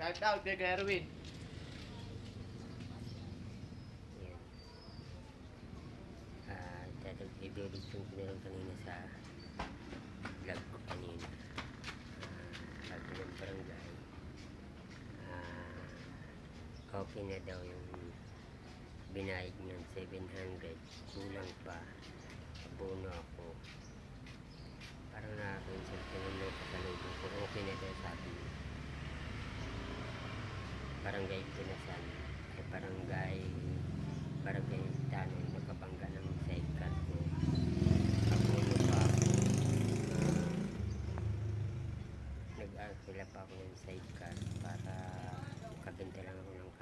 Shout out kay Erwin. Yan. Idedit yung pinarang kanina sa vlog ko kanina. Sabi ng barangay, okay na daw yung binayad niyan 700, kulang pa, abono ako. Parang nakaka-insult ko naman sa loob ko, okay na daw sabi niya. Barangay Pinasan ay barangay Tanon, magkabangga ng sidecar ko. Abono pa ako, nag-alkila pa ako ng sidecar para kabenta lang ako ng